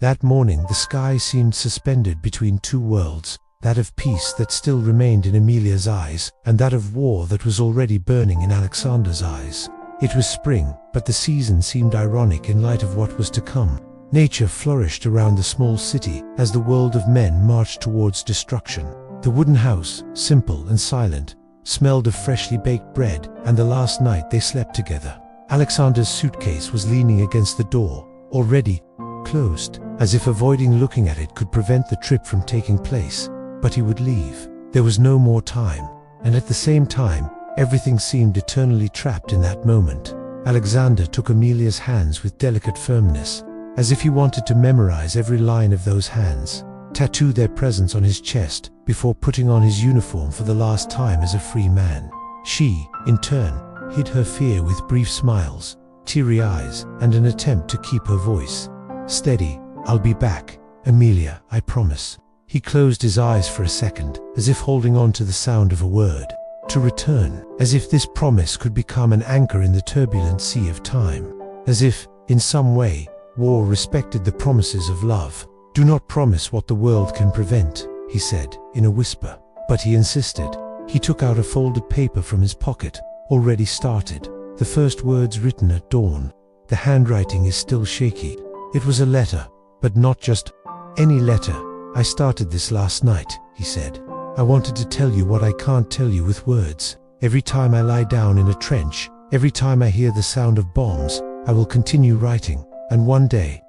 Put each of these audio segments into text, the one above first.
That morning the sky seemed suspended between two worlds, that of peace that still remained in Emilia's eyes, and that of war that was already burning in Aleksandr's eyes. It was spring, but the season seemed ironic in light of what was to come. Nature flourished around the small city as the world of men marched towards destruction. The wooden house, simple and silent, smelled of freshly baked bread, and the last night they slept together. Aleksandr's suitcase was leaning against the door, already closed, as if avoiding looking at it could prevent the trip from taking place. But he would leave. There was no more time, and at the same time, everything seemed eternally trapped in that moment. Aleksandr took Emilia's hands with delicate firmness, as if he wanted to memorize every line of those hands, tattoo their presence on his chest before putting on his uniform for the last time as a free man. She, in turn, hid her fear with brief smiles, teary eyes, and an attempt to keep her voice steady. "I'll be back, Emilia, I promise." He closed his eyes for a second, as if holding on to the sound of a word. To return, as if this promise could become an anchor in the turbulent sea of time. As if, in some way, war respected the promises of love. "Do not promise what the world can prevent," he said, in a whisper. But he insisted. He took out a folded paper from his pocket, already started. The first words written at dawn. The handwriting is still shaky. It was a letter, but not just any letter. "I started this last night," he said. "I wanted to tell you what I can't tell you with words. Every time I lie down in a trench, every time I hear the sound of bombs, I will continue writing. And one day,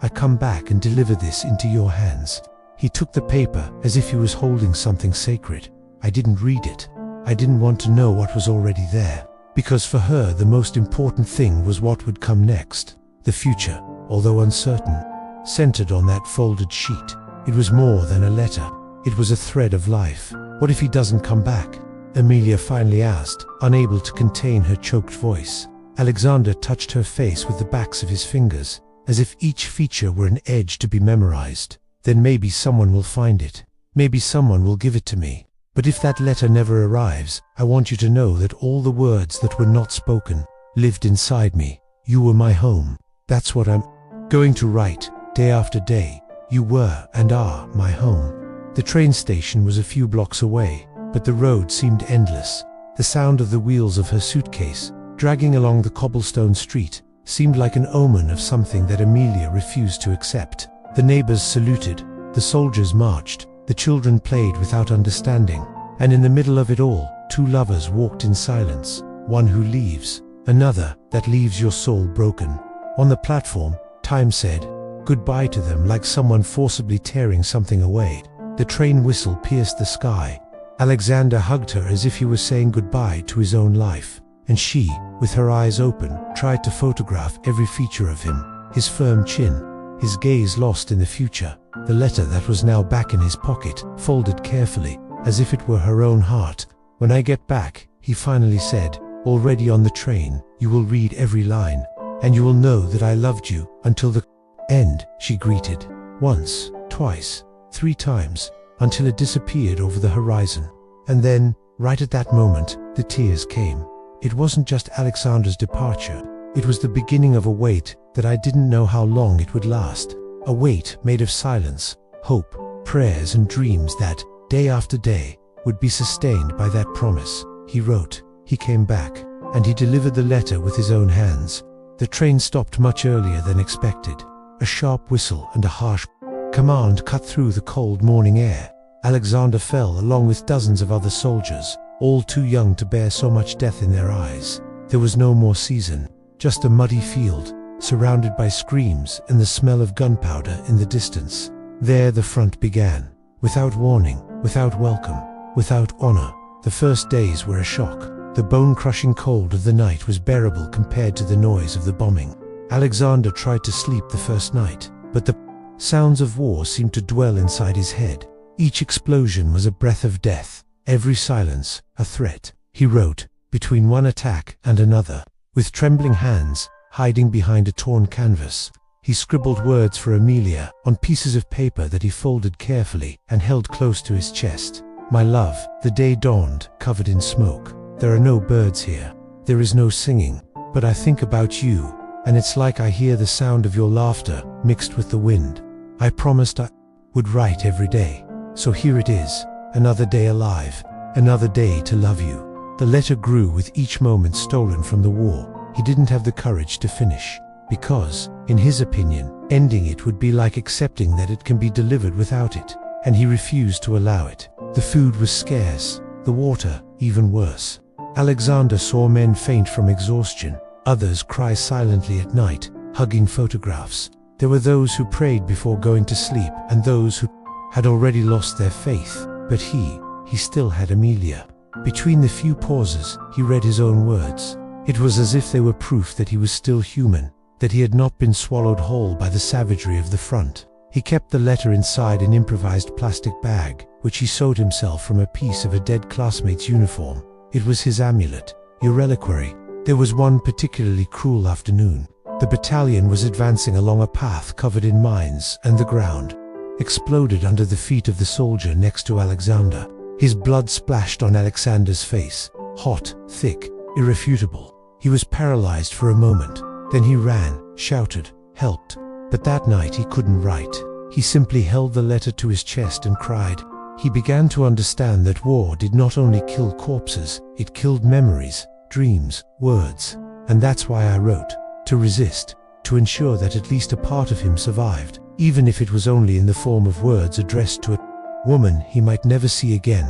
I come back and deliver this into your hands." He took the paper as if he was holding something sacred. I didn't read it. I didn't want to know what was already there. Because for her, the most important thing was what would come next. The future, although uncertain, centered on that folded sheet. It was more than a letter. It was a thread of life. "What if he doesn't come back?" Emilia finally asked, unable to contain her choked voice. Aleksandr touched her face with the backs of his fingers, as if each feature were an edge to be memorized. "Then maybe someone will find it. Maybe someone will give it to me. But if that letter never arrives, I want you to know that all the words that were not spoken lived inside me. You were my home. That's what I'm going to write, day after day. You were and are my home." The train station was a few blocks away, but the road seemed endless. The sound of the wheels of her suitcase, dragging along the cobblestone street, seemed like an omen of something that Emilia refused to accept. The neighbors saluted, the soldiers marched, the children played without understanding, and in the middle of it all, two lovers walked in silence, one who leaves, another that leaves your soul broken. On the platform, time said goodbye to them like someone forcibly tearing something away. The train whistle pierced the sky. Aleksandr hugged her as if he was saying goodbye to his own life, and she, with her eyes open, tried to photograph every feature of him, his firm chin, his gaze lost in the future, the letter that was now back in his pocket, folded carefully, as if it were her own heart. "When I get back," he finally said, "already on the train, you will read every line, and you will know that I loved you until the end," she greeted. Once, twice, 3 times, until it disappeared over the horizon. And then, right at that moment, the tears came. It wasn't just Aleksandr's departure. It was the beginning of a wait that I didn't know how long it would last. A wait made of silence, hope, prayers and dreams that, day after day, would be sustained by that promise. He wrote, he came back, and he delivered the letter with his own hands. The train stopped much earlier than expected. A sharp whistle and a harsh command cut through the cold morning air. Aleksandr fell along with dozens of other soldiers, all too young to bear so much death in their eyes. There was no more season, just a muddy field, surrounded by screams and the smell of gunpowder in the distance. There the front began, without warning, without welcome, without honor. The first days were a shock. The bone-crushing cold of the night was bearable compared to the noise of the bombing. Aleksandr tried to sleep the first night, but the sounds of war seemed to dwell inside his head. Each explosion was a breath of death, every silence a threat. He wrote, between one attack and another, with trembling hands, hiding behind a torn canvas. He scribbled words for Emilia on pieces of paper that he folded carefully and held close to his chest. "My love, the day dawned, covered in smoke. There are no birds here. There is no singing, but I think about you. and it's like I hear the sound of your laughter mixed with the wind. I promised I would write every day. So here it is, another day alive, another day to love you. The letter grew with each moment stolen from the war. He didn't have the courage to finish, because, in his opinion, ending it would be like accepting that it can be delivered without it, and he refused to allow it. The food was scarce, the water even worse. Aleksandr saw men faint from exhaustion, others cry silently at night, hugging photographs. There were those who prayed before going to sleep, and those who had already lost their faith. But he still had Emilia. Between the few pauses, he read his own words. It was as if they were proof that he was still human, that he had not been swallowed whole by the savagery of the front. He kept the letter inside an improvised plastic bag, which he sewed himself from a piece of a dead classmate's uniform. It was his amulet, a reliquary. There was one particularly cruel afternoon. The battalion was advancing along a path covered in mines, and the ground exploded under the feet of the soldier next to Aleksandr. His blood splashed on Aleksandr's face, hot, thick, irrefutable. He was paralyzed for a moment. Then he ran, shouted, helped. But that night he couldn't write. He simply held the letter to his chest and cried. He began to understand that war did not only kill corpses, it killed memories, dreams, words. And that's why I wrote. To resist, to ensure that at least a part of him survived, even if it was only in the form of words addressed to a woman he might never see again.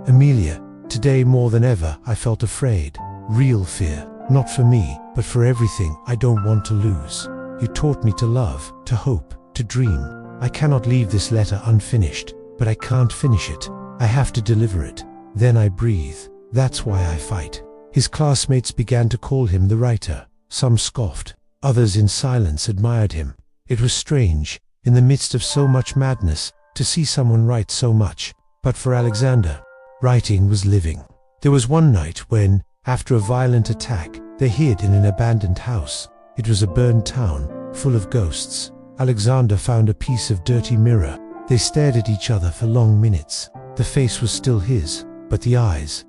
Emilia, today more than ever I felt afraid. Real fear, not for me, but for everything I don't want to lose. You taught me to love, to hope, to dream. I cannot leave this letter unfinished, but I can't finish it. I have to deliver it. Then I breathe. That's why I fight. His classmates began to call him the writer. Some scoffed, others in silence admired him. It was strange, in the midst of so much madness, to see someone write so much. But for Aleksandr, writing was living. There was one night when, after a violent attack, they hid in an abandoned house. It was a burned town, full of ghosts. Aleksandr found a piece of dirty mirror. They stared at each other for long minutes. The face was still his, but the eyes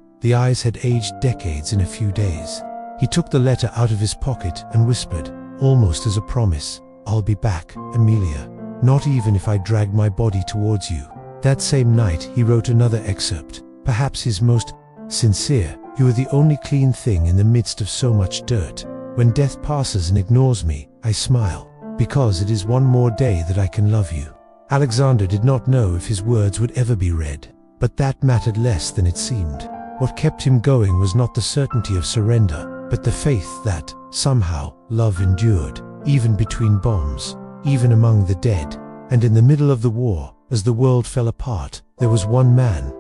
had aged decades in a few days. He took the letter out of his pocket and whispered, almost as a promise, I'll be back, Emilia. Not even if I drag my body towards you. That same night he wrote another excerpt, perhaps his most sincere. You are the only clean thing in the midst of so much dirt. When death passes and ignores me, I smile, because it is one more day that I can love you. Aleksandr did not know if his words would ever be read, but that mattered less than it seemed. What kept him going was not the certainty of surrender, but the faith that, somehow, love endured, even between bombs, even among the dead. And in the middle of the war, as the world fell apart, there was one man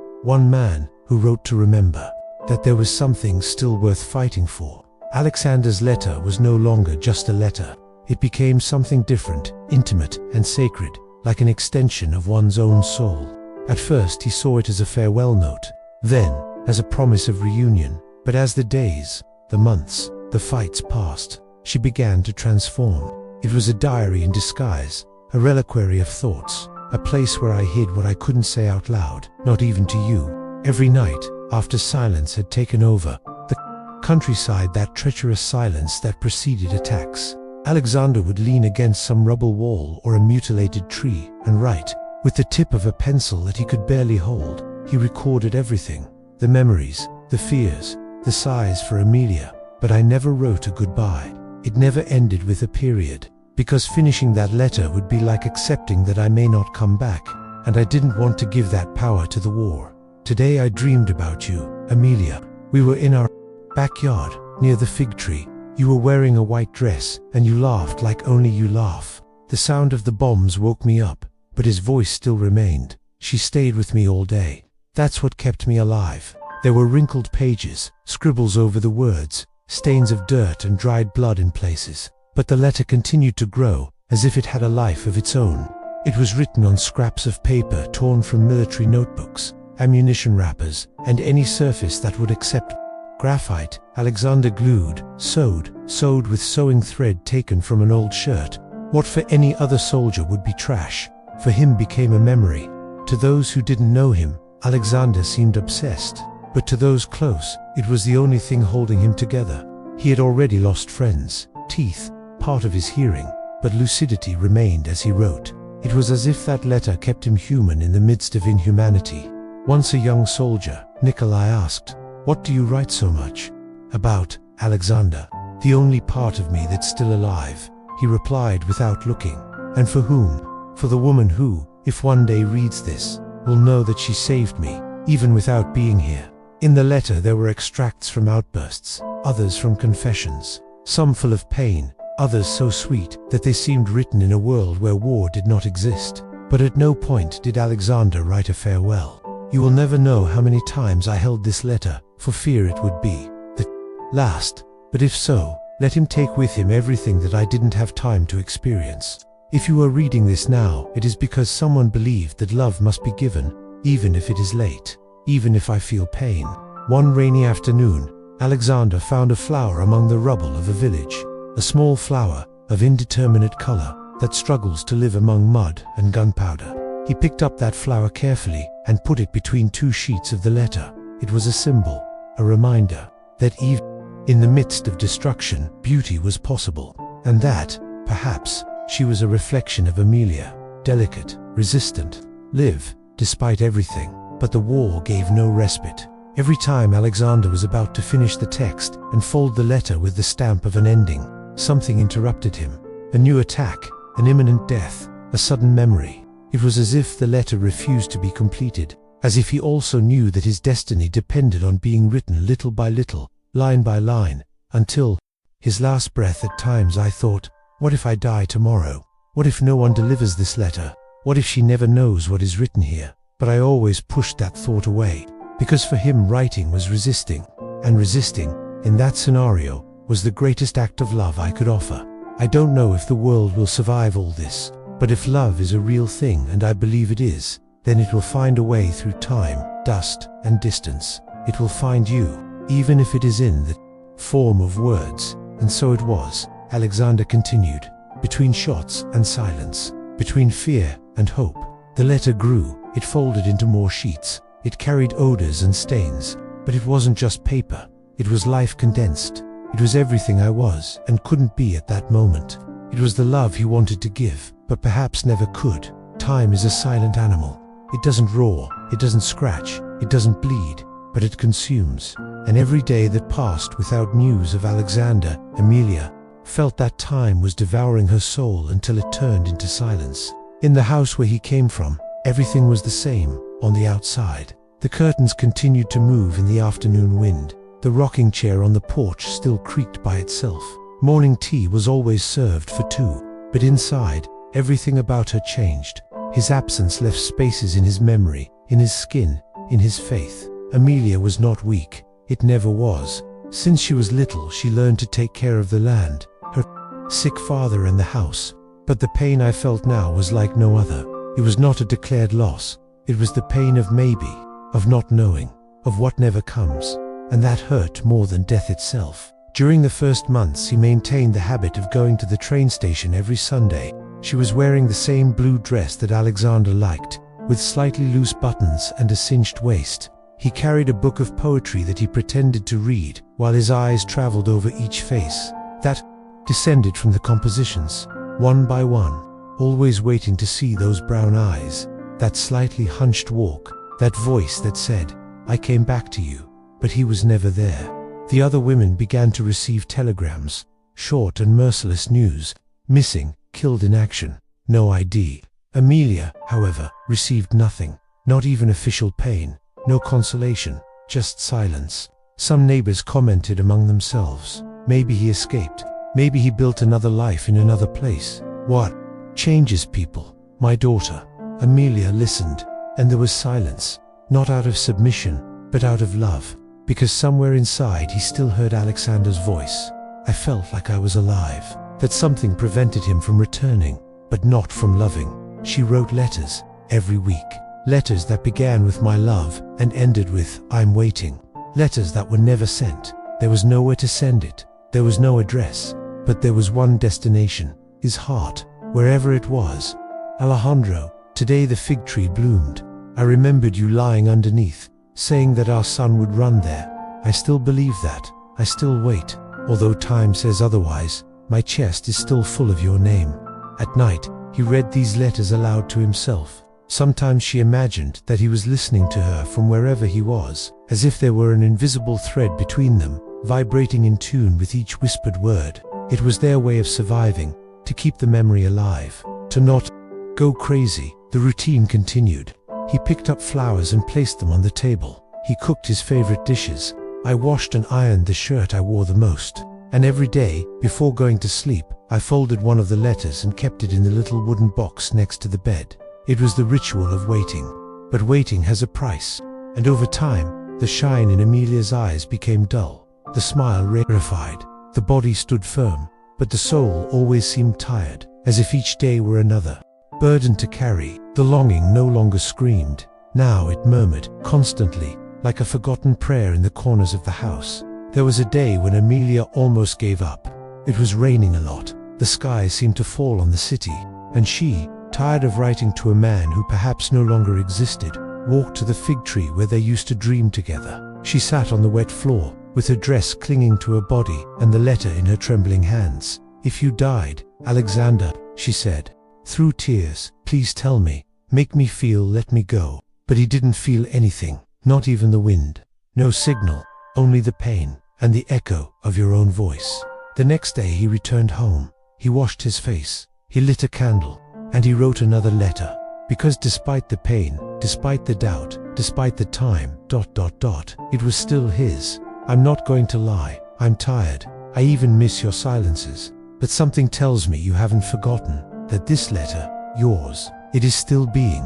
who wrote to remember that there was something still worth fighting for. Aleksandr's letter was no longer just a letter. It became something different, intimate and sacred, like an extension of one's own soul. At first he saw it as a farewell note, then as a promise of reunion. But as the days, the months, the fights passed, she began to transform. It was a diary in disguise, a reliquary of thoughts, a place where I hid what I couldn't say out loud, not even to you. Every night, after silence had taken over the countryside, that treacherous silence that preceded attacks, Aleksandr would lean against some rubble wall or a mutilated tree and write, with the tip of a pencil that he could barely hold. He recorded everything, the memories, the fears, the sighs for Emilia. But I never wrote a goodbye. It never ended with a period, because finishing that letter would be like accepting that I may not come back, and I didn't want to give that power to the war. Today I dreamed about you, Emilia. We were in our backyard, near the fig tree. You were wearing a white dress, and you laughed like only you laugh. The sound of the bombs woke me up, but his voice still remained. She stayed with me all day. That's what kept me alive. There were wrinkled pages, scribbles over the words, stains of dirt and dried blood in places. But the letter continued to grow, as if it had a life of its own. It was written on scraps of paper torn from military notebooks, ammunition wrappers, and any surface that would accept graphite. Aleksandr glued, sewed with sewing thread taken from an old shirt. What for any other soldier would be trash, for him became a memory. To those who didn't know him, Aleksandr seemed obsessed. But to those close, it was the only thing holding him together. He had already lost friends, teeth, part of his hearing, but lucidity remained as he wrote. It was as if that letter kept him human in the midst of inhumanity. Once a young soldier, Nikolai asked, "What do you write so much about, Aleksandr?" "The only part of me that's still alive," he replied without looking. "And for whom?" "For the woman who, if one day reads this, will know that she saved me, even without being here." In the letter there were extracts from outbursts, others from confessions, some full of pain, others so sweet that they seemed written in a world where war did not exist. But at no point did Aleksandr write a farewell. "You will never know how many times I held this letter, for fear it would be the last. But if so, let him take with him everything that I didn't have time to experience. If you are reading this now, it is because someone believed that love must be given, even if it is late, even if I feel pain." One rainy afternoon, Aleksandr found a flower among the rubble of a village, a small flower of indeterminate color that struggles to live among mud and gunpowder. He picked up that flower carefully and put it between two sheets of the letter. It was a symbol, a reminder that even in the midst of destruction, beauty was possible, and that, perhaps, she was a reflection of Amelia, delicate, resistant, live, despite everything. But the war gave no respite. Every time Aleksandr was about to finish the text and fold the letter with the stamp of an ending, something interrupted him. A new attack, an imminent death, a sudden memory. It was as if the letter refused to be completed, as if he also knew that his destiny depended on being written little by little, line by line, until his last breath. At times I thought, what if I die tomorrow? What if no one delivers this letter? What if she never knows what is written here? But I always pushed that thought away, because for him writing was resisting, and resisting, in that scenario, was the greatest act of love I could offer. I don't know if the world will survive all this, but if love is a real thing, and I believe it is, then it will find a way through time, dust, and distance. It will find you, even if it is in the form of words. And so it was, Aleksandr continued, between shots and silence, between fear and hope. The letter grew, it folded into more sheets, it carried odors and stains, but it wasn't just paper, it was life condensed. It was everything I was and couldn't be at that moment. It was the love he wanted to give, but perhaps never could. Time is a silent animal. It doesn't roar, it doesn't scratch, it doesn't bleed, but it consumes. And every day that passed without news of Aleksandr, Amelia felt that time was devouring her soul until it turned into silence. In the house where he came from, everything was the same, on the outside. The curtains continued to move in the afternoon wind. The rocking chair on the porch still creaked by itself. Morning tea was always served for two, but inside, everything about her changed. His absence left spaces in his memory, in his skin, in his faith. Amelia was not weak. It never was. Since she was little, she learned to take care of the land, her sick father and the house. But the pain I felt now was like no other. It was not a declared loss. It was the pain of maybe, of not knowing, of what never comes. And that hurt more than death itself. During the first months, he maintained the habit of going to the train station every Sunday. She was wearing the same blue dress that Aleksandr liked, with slightly loose buttons and a cinched waist. He carried a book of poetry that he pretended to read, while his eyes traveled over each face that descended from the compositions, one by one, always waiting to see those brown eyes, that slightly hunched walk, that voice that said, "I came back to you." But he was never there. The other women began to receive telegrams, short and merciless news, missing, killed in action, no ID. Amelia, however, received nothing, not even official pain, no consolation, just silence. Some neighbors commented among themselves, maybe he escaped, maybe he built another life in another place. What changes people? My daughter. Amelia listened, and there was silence, not out of submission, but out of love. Because somewhere inside he still heard Aleksandr's voice. I felt like I was alive, that something prevented him from returning, but not from loving. She wrote letters, every week. Letters that began with "my love" and ended with "I'm waiting." Letters that were never sent. There was nowhere to send it. There was no address. But there was one destination, his heart, wherever it was. "Alejandro, today the fig tree bloomed. I remembered you lying underneath, saying that our son would run there. I still believe that. I still wait, although time says otherwise. my chest is still full of your name." At night, he read these letters aloud to himself. Sometimes she imagined that he was listening to her from wherever he was, as if there were an invisible thread between them, vibrating in tune with each whispered word. It was their way of surviving, to keep the memory alive, to not go crazy. The routine continued. He picked up flowers and placed them on the table. He cooked his favorite dishes. I washed and ironed the shirt I wore the most. And every day, before going to sleep, I folded one of the letters and kept it in the little wooden box next to the bed. It was the ritual of waiting. But waiting has a price. And over time, the shine in Amelia's eyes became dull. The smile rarefied. The body stood firm, but the soul always seemed tired, as if each day were another burden to carry. The longing no longer screamed. Now it murmured, constantly, like a forgotten prayer in the corners of the house. There was a day when Amelia almost gave up. It was raining a lot. The sky seemed to fall on the city, and she, tired of writing to a man who perhaps no longer existed, walked to the fig tree where they used to dream together. She sat on the wet floor, with her dress clinging to her body and the letter in her trembling hands. "If you died, Aleksandr," she said, through tears, "please tell me, make me feel, let me go." But he didn't feel anything, not even the wind. No signal, only the pain, and the echo of your own voice. The next day he returned home. He washed his face, he lit a candle, and he wrote another letter. Because despite the pain, despite the doubt, despite the time, it was still his. "I'm not going to lie, I'm tired. I even miss your silences. But something tells me you haven't forgotten, that this letter, yours, it is still being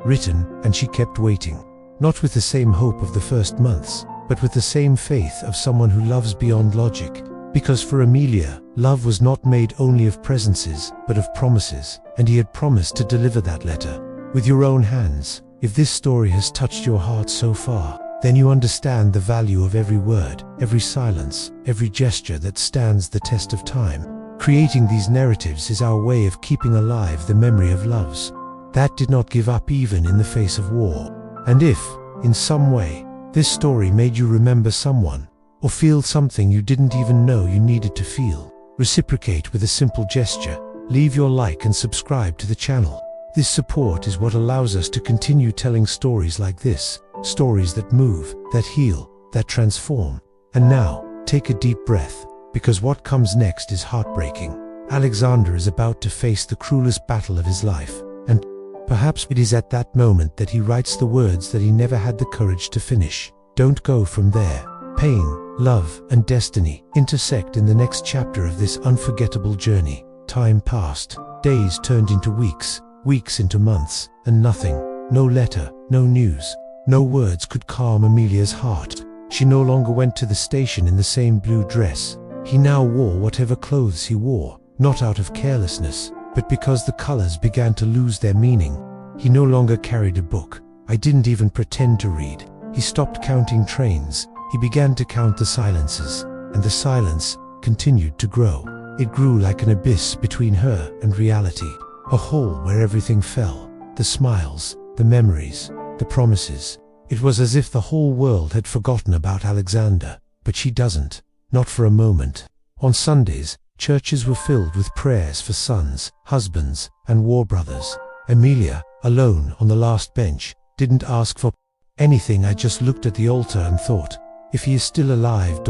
written." And she kept waiting. Not with the same hope of the first months, but with the same faith of someone who loves beyond logic. Because for Amelia, love was not made only of presences, but of promises, and he had promised to deliver that letter with your own hands. If this story has touched your heart so far, then you understand the value of every word, every silence, every gesture that stands the test of time. Creating these narratives is our way of keeping alive the memory of loves that did not give up even in the face of war. And if, in some way, this story made you remember someone, or feel something you didn't even know you needed to feel, reciprocate with a simple gesture. Leave your like and subscribe to the channel. This support is what allows us to continue telling stories like this, stories that move, that heal, that transform. And now, take a deep breath, because what comes next is heartbreaking. Aleksandr is about to face the cruelest battle of his life, and perhaps it is at that moment that he writes the words that he never had the courage to finish. Don't go from there. Pain, love, and destiny intersect in the next chapter of this unforgettable journey. Time passed. Days turned into weeks, weeks into months, and nothing, no letter, no news, no words could calm Amelia's heart. She no longer went to the station in the same blue dress. He now wore whatever clothes he wore, not out of carelessness, but because the colors began to lose their meaning. He no longer carried a book. I didn't even pretend to read. He stopped counting trains. He began to count the silences, and the silence continued to grow. It grew like an abyss between her and reality, a hole where everything fell, the smiles, the memories, the promises. It was as if the whole world had forgotten about Aleksandr, but she doesn't, not for a moment. On Sundays, churches were filled with prayers for sons, husbands, and war brothers. Amelia, alone on the last bench, didn't ask for anything. I just looked at the altar and thought, if he is still alive,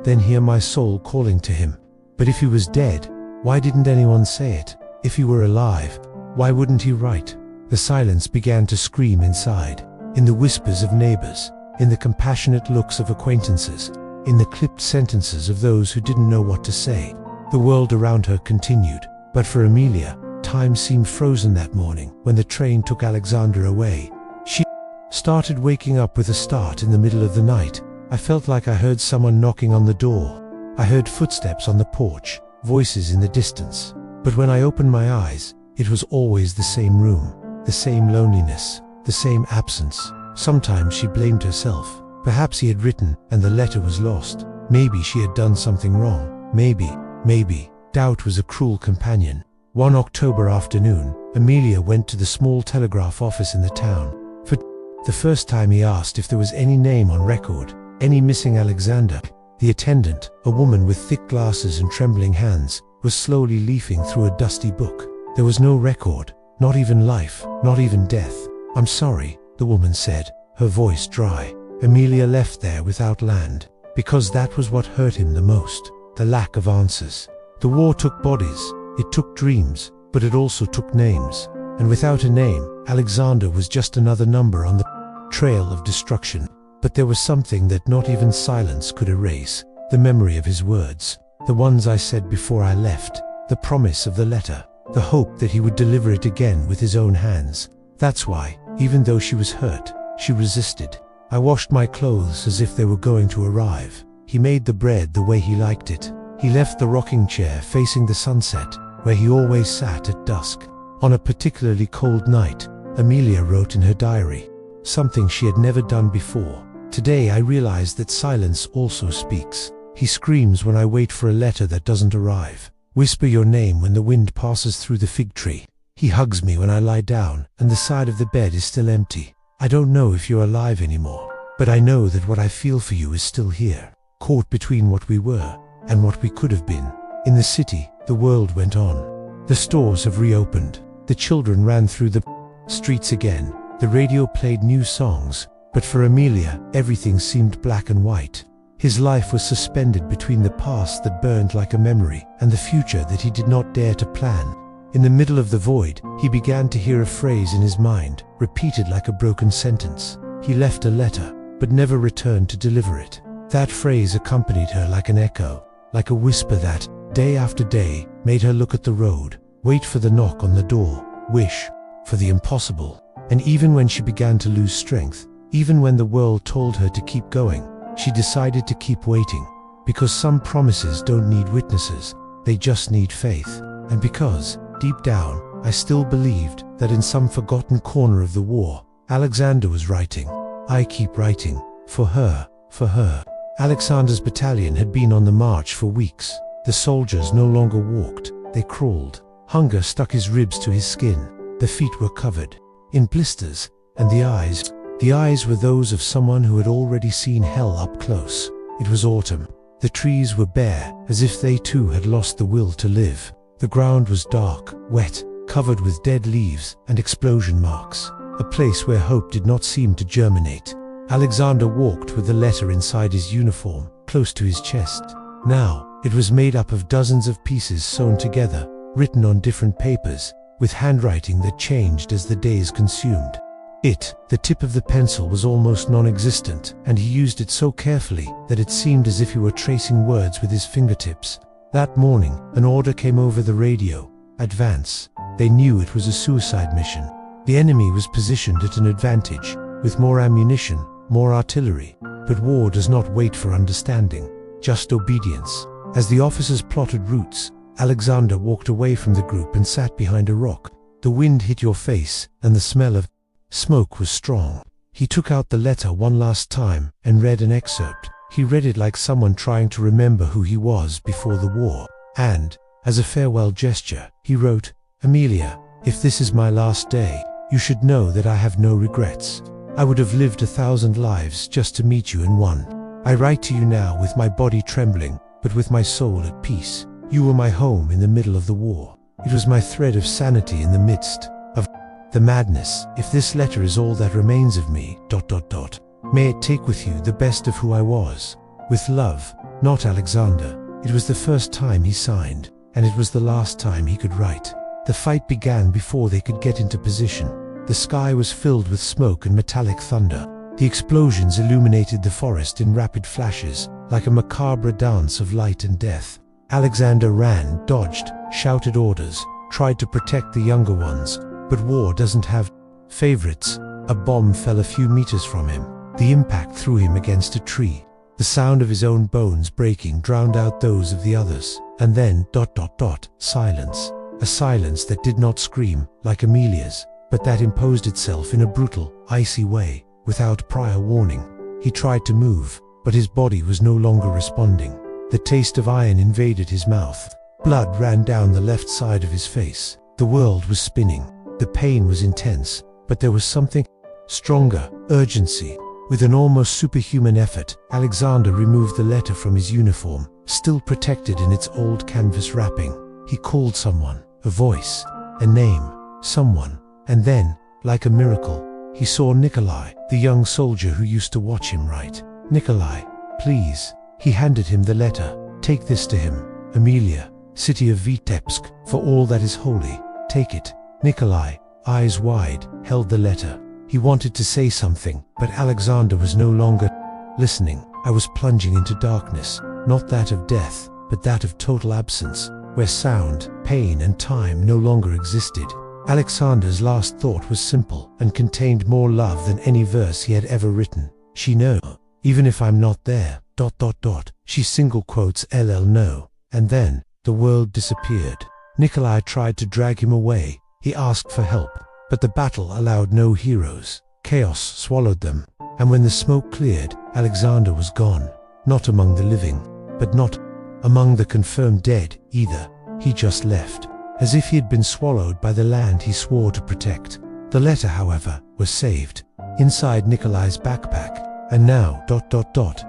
then hear my soul calling to him. But if he was dead, why didn't anyone say it? If he were alive, why wouldn't he write? The silence began to scream inside, in the whispers of neighbors, in the compassionate looks of acquaintances, in the clipped sentences of those who didn't know what to say. The world around her continued, but for Amelia, time seemed frozen that morning when the train took Aleksandr away. She started waking up with a start in the middle of the night. I felt like I heard someone knocking on the door. I heard footsteps on the porch, voices in the distance. But when I opened my eyes, it was always the same room, the same loneliness, the same absence. Sometimes she blamed herself. Perhaps he had written and the letter was lost. Maybe she had done something wrong. Maybe. Doubt was a cruel companion. One October afternoon, Amelia went to the small telegraph office in the town. For the first time he asked if there was any name on record, any missing Aleksandr. The attendant, a woman with thick glasses and trembling hands, was slowly leafing through a dusty book. There was no record, not even life, not even death. "I'm sorry," the woman said, her voice dry. Amelia left there without land, because that was what hurt him the most, the lack of answers. The war took bodies, it took dreams, but it also took names. And without a name, Aleksandr was just another number on the trail of destruction. But there was something that not even silence could erase, the memory of his words, the ones I said before I left, the promise of the letter, the hope that he would deliver it again with his own hands. That's why, even though she was hurt, she resisted. I washed my clothes as if they were going to arrive. He made the bread the way he liked it. He left the rocking chair facing the sunset, where he always sat at dusk. On a particularly cold night, Amelia wrote in her diary, something she had never done before. "Today I realized that silence also speaks. He screams when I wait for a letter that doesn't arrive. Whisper your name when the wind passes through the fig tree. He hugs me when I lie down and the side of the bed is still empty. I don't know if you're alive anymore, but I know that what I feel for you is still here, caught between what we were and what we could have been." In the city, the world went on. The stores have reopened. The children ran through the streets again. The radio played new songs. But for Amelia, everything seemed black and white. His life was suspended between the past that burned like a memory and the future that he did not dare to plan. In the middle of the void, he began to hear a phrase in his mind, repeated like a broken sentence. He left a letter, but never returned to deliver it. That phrase accompanied her like an echo, like a whisper that, day after day, made her look at the road, wait for the knock on the door, wish for the impossible. And even when she began to lose strength, even when the world told her to keep going, she decided to keep waiting. Because some promises don't need witnesses, they just need faith. And because, deep down, I still believed that in some forgotten corner of the war, Aleksandr was writing. I keep writing. For her, for her. Aleksandr's battalion had been on the march for weeks. The soldiers no longer walked, they crawled. Hunger stuck his ribs to his skin. The feet were covered in blisters, and the eyes were those of someone who had already seen hell up close. It was autumn. The trees were bare, as if they too had lost the will to live. The ground was dark, wet, covered with dead leaves and explosion marks, a place where hope did not seem to germinate. Aleksandr walked with the letter inside his uniform, close to his chest. Now, it was made up of dozens of pieces sewn together, written on different papers, with handwriting that changed as the days consumed. The tip of the pencil was almost non-existent, and he used it so carefully that it seemed as if he were tracing words with his fingertips. That morning, an order came over the radio. Advance. They knew it was a suicide mission. The enemy was positioned at an advantage, with more ammunition, more artillery. But war does not wait for understanding, just obedience. As the officers plotted routes, Aleksandr walked away from the group and sat behind a rock. The wind hit your face, and the smell of smoke was strong. He took out the letter one last time and read an excerpt. He read it like someone trying to remember who he was before the war. And, as a farewell gesture, he wrote, "Amelia, if this is my last day, you should know that I have no regrets. I would have lived 1,000 lives just to meet you in one. I write to you now with my body trembling, but with my soul at peace. You were my home in the middle of the war. It was my thread of sanity in the midst of the madness. If this letter is all that remains of me, ... may it take with you the best of who I was. With love, not Aleksandr." It was the first time he signed, and it was the last time he could write. The fight began before they could get into position. The sky was filled with smoke and metallic thunder. The explosions illuminated the forest in rapid flashes, like a macabre dance of light and death. Aleksandr ran, dodged, shouted orders, tried to protect the younger ones. But war doesn't have favorites. A bomb fell a few meters from him. The impact threw him against a tree. The sound of his own bones breaking drowned out those of the others. And then, ... silence. A silence that did not scream, like Amelia's, but that imposed itself in a brutal, icy way, without prior warning. He tried to move, but his body was no longer responding. The taste of iron invaded his mouth. Blood ran down the left side of his face. The world was spinning. The pain was intense, but there was something stronger, urgency. With an almost superhuman effort, Aleksandr removed the letter from his uniform, still protected in its old canvas wrapping. He called someone, a voice, a name, someone, and then, like a miracle, he saw Nikolai, the young soldier who used to watch him write. "Nikolai, please." He handed him the letter. "Take this to him, Amelia, city of Vitebsk, for all that is holy. Take it." Nikolai, eyes wide, held the letter. He wanted to say something, but Aleksandr was no longer listening. I was plunging into darkness, not that of death, but that of total absence, where sound, pain, and time no longer existed. Aleksandr's last thought was simple and contained more love than any verse he had ever written. "She knows, even if I'm not there, ... She single quotes LL no. And then, the world disappeared. Nikolai tried to drag him away. He asked for help, but the battle allowed no heroes. Chaos swallowed them, and when the smoke cleared, Aleksandr was gone. Not among the living, but not among the confirmed dead either. He just left, as if he had been swallowed by the land he swore to protect. The letter, however, was saved, inside Nikolai's backpack, and now ...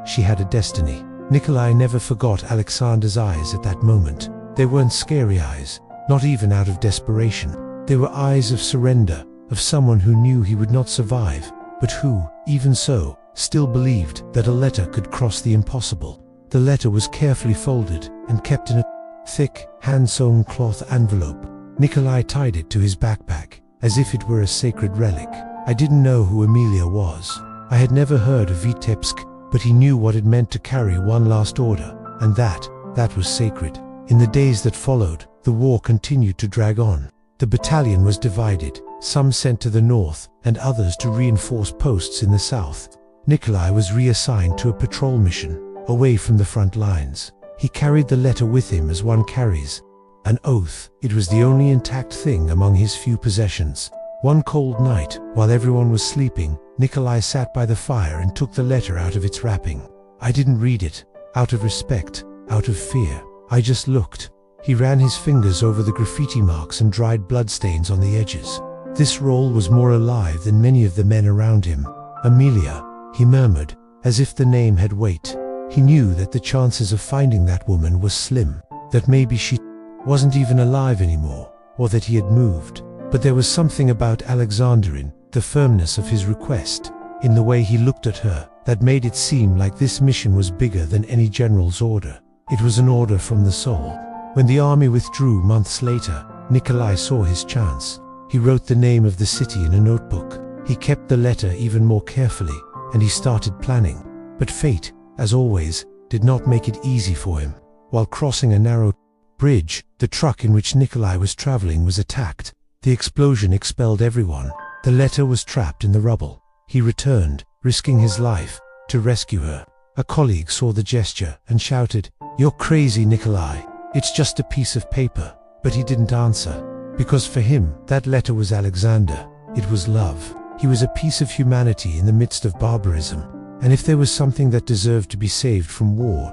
she had a destiny. Nikolai never forgot Aleksandr's eyes at that moment. They weren't scary eyes, not even out of desperation. They were eyes of surrender, of someone who knew he would not survive, but who, even so, still believed that a letter could cross the impossible. The letter was carefully folded and kept in a thick, hand-sewn cloth envelope. Nikolai tied it to his backpack, as if it were a sacred relic. I didn't know who Amelia was. I had never heard of Vitebsk, but he knew what it meant to carry one last order, and that was sacred. In the days that followed, the war continued to drag on. The battalion was divided, some sent to the north, and others to reinforce posts in the south. Nikolai was reassigned to a patrol mission, away from the front lines. He carried the letter with him as one carries an oath. It was the only intact thing among his few possessions. One cold night, while everyone was sleeping, Nikolai sat by the fire and took the letter out of its wrapping. I didn't read it, out of respect, out of fear. I just looked. He ran his fingers over the graffiti marks and dried bloodstains on the edges. This roll was more alive than many of the men around him. "Amelia," he murmured, as if the name had weight. He knew that the chances of finding that woman was slim, that maybe she wasn't even alive anymore, or that he had moved. But there was something about Aleksandr, in the firmness of his request, in the way he looked at her, that made it seem like this mission was bigger than any general's order. It was an order from the soul. When the army withdrew months later, Nikolai saw his chance. He wrote the name of the city in a notebook. He kept the letter even more carefully, and he started planning. But fate, as always, did not make it easy for him. While crossing a narrow bridge, the truck in which Nikolai was traveling was attacked. The explosion expelled everyone. The letter was trapped in the rubble. He returned, risking his life, to rescue her. A colleague saw the gesture and shouted, "You're crazy, Nikolai. It's just a piece of paper." But he didn't answer, because for him, that letter was Aleksandr. It was love. He was a piece of humanity in the midst of barbarism. And if there was something that deserved to be saved from war, ...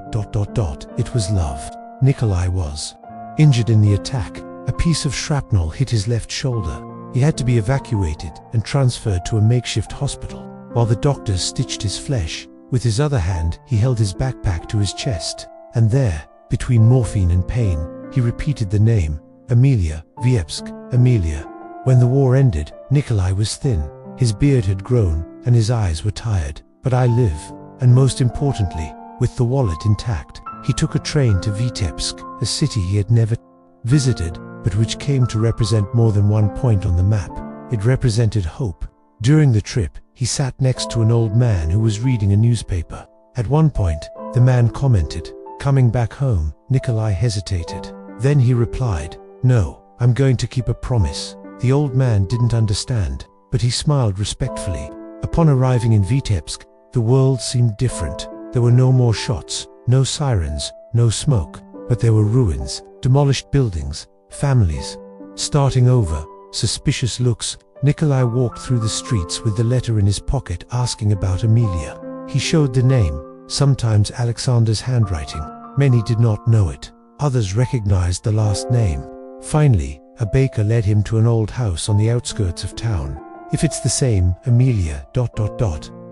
it was love. Nikolai was injured in the attack. A piece of shrapnel hit his left shoulder. He had to be evacuated and transferred to a makeshift hospital, while the doctors stitched his flesh. With his other hand, he held his backpack to his chest, and there, between morphine and pain, he repeated the name, Amelia, Vitebsk, Amelia. When the war ended, Nikolai was thin. His beard had grown, and his eyes were tired. But I live, and most importantly, with the wallet intact. He took a train to Vitebsk, a city he had never visited, but which came to represent more than one point on the map. It represented hope. During the trip, he sat next to an old man who was reading a newspaper. At one point, the man commented, "Coming back home?" Nikolai hesitated. Then he replied, "No, I'm going to keep a promise." The old man didn't understand, but he smiled respectfully. Upon arriving in Vitebsk, the world seemed different. There were no more shots, no sirens, no smoke, but there were ruins, demolished buildings, families starting over, suspicious looks. Nikolai walked through the streets with the letter in his pocket, asking about Amelia. He showed the name, sometimes Aleksandr's handwriting. Many did not know it. Others recognized the last name. Finally, a baker led him to an old house on the outskirts of town. "If it's the same, Amelia, ...